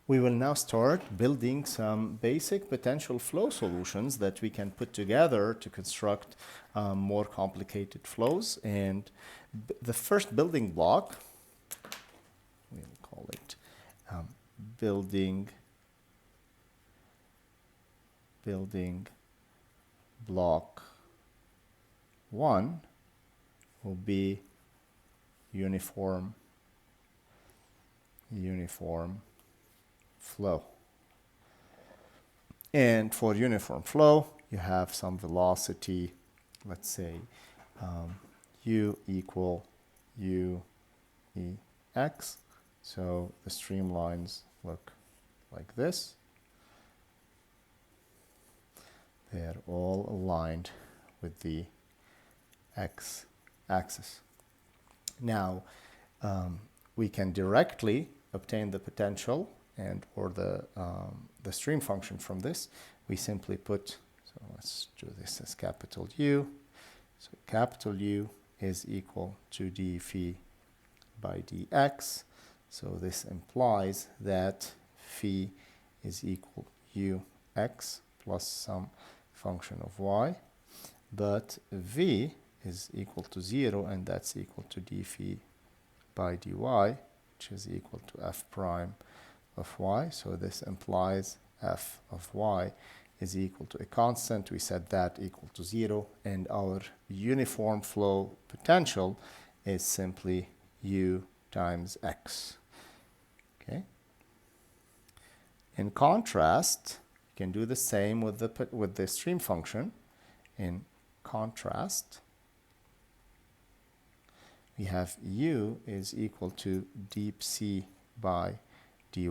We will now start building some basic potential flow solutions that we can put together to construct more complicated flows. And the first building block, we'll call it building block 1, will be uniform flow. And for uniform flow, you have some velocity, let's say u equal u e x. So the streamlines look like this. They're all aligned with the x-axis. Now, we can directly obtain the potential and or the stream function from this. We simply put, so let's do this as capital U. So capital U is equal to d phi by dx. So this implies that phi is equal ux plus some function of y, but v is equal to 0, and that's equal to d phi by dy, which is equal to f prime of y. So this implies f of y is equal to a constant. We set that equal to 0, and our uniform flow potential is simply u times x. Okay. In contrast, you can do the same with the stream function. In contrast, we have u is equal to deep c by dy,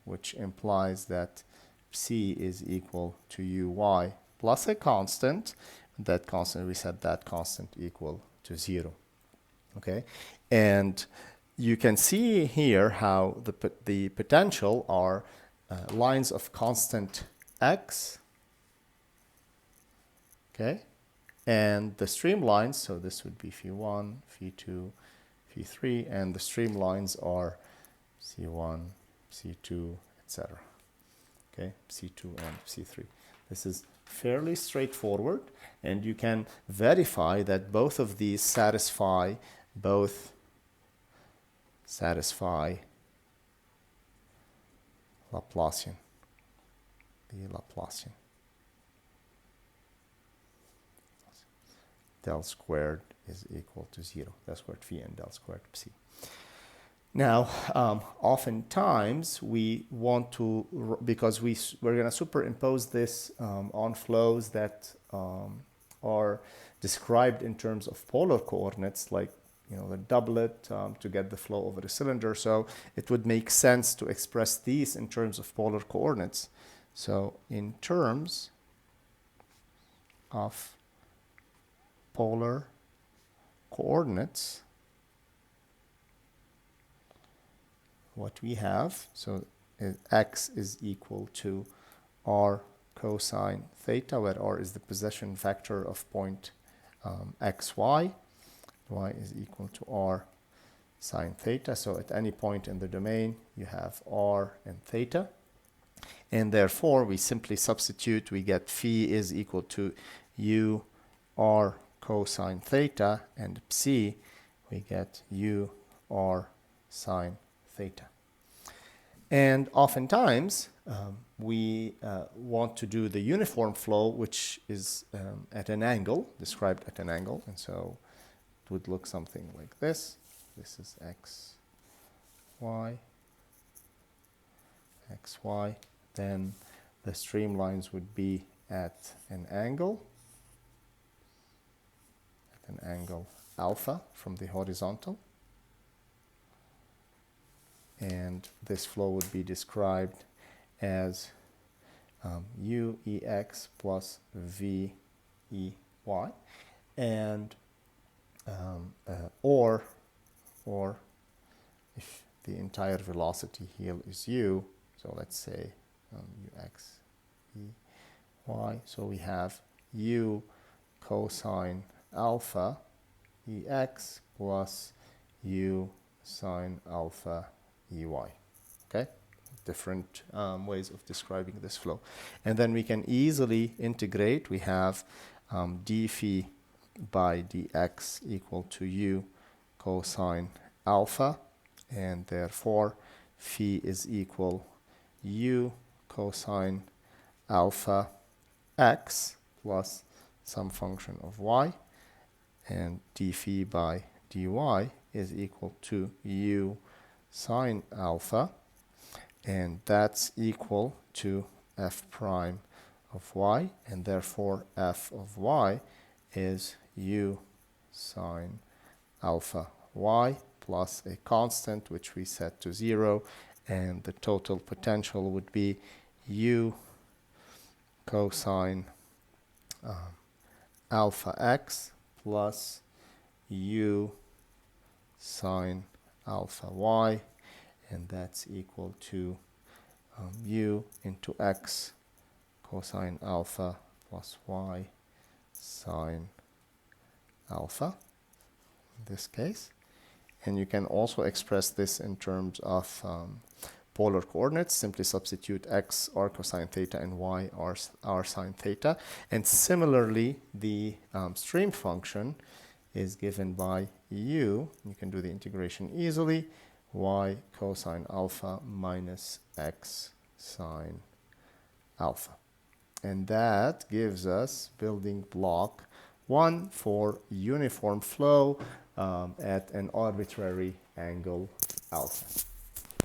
which implies that c is equal to uy plus a constant. That constant, we set that constant equal to 0. Okay, and you can see here how the potential are lines of constant x. Okay, and the streamlines, so this would be phi1, phi2, phi3, and the streamlines are c1, c2, etc. Okay, c2 and c3. This is fairly straightforward, and you can verify that both of these satisfy Laplacian, the Laplacian. Del squared is equal to 0. Del squared phi and del squared psi. Now, oftentimes we want to, because we're going to superimpose this on flows that are described in terms of polar coordinates, like the doublet to get the flow over the cylinder. So it would make sense to express these in terms of polar coordinates. So in terms of polar coordinates, what we have, so x is equal to r cosine theta, where r is the position vector of point xy. Y is equal to r sine theta. So at any point in the domain, you have r and theta. And therefore, we simply substitute. We get phi is equal to u r cosine theta, and psi, we get u r sine theta. And oftentimes, we want to do the uniform flow, which is at an angle, described at an angle. And so it would look something like this. This is x, y, x, y. Then the streamlines would be at an angle alpha from the horizontal. And this flow would be described as u ex plus v e y, and or if the entire velocity here is u, so let's say ux e y, so we have u cosine alpha ex plus u sine alpha ey. Okay, different ways of describing this flow. And then we can easily integrate. We have d phi by dx equal to u cosine alpha, and therefore phi is equal u cosine alpha x plus some function of y, and d phi by dy is equal to u sine alpha, and that's equal to f prime of y, and therefore f of y is u sine alpha y plus a constant which we set to 0, and the total potential would be u cosine alpha x plus u sine alpha y, and that's equal to u into x cosine alpha plus y sine alpha in this case. And you can also express this in terms of polar coordinates. Simply substitute x r cosine theta and y r sine theta. And similarly, the stream function is given by u. You can do the integration easily. Y cosine alpha minus x sine alpha. And that gives us building block 1 for uniform flow at an arbitrary angle alpha.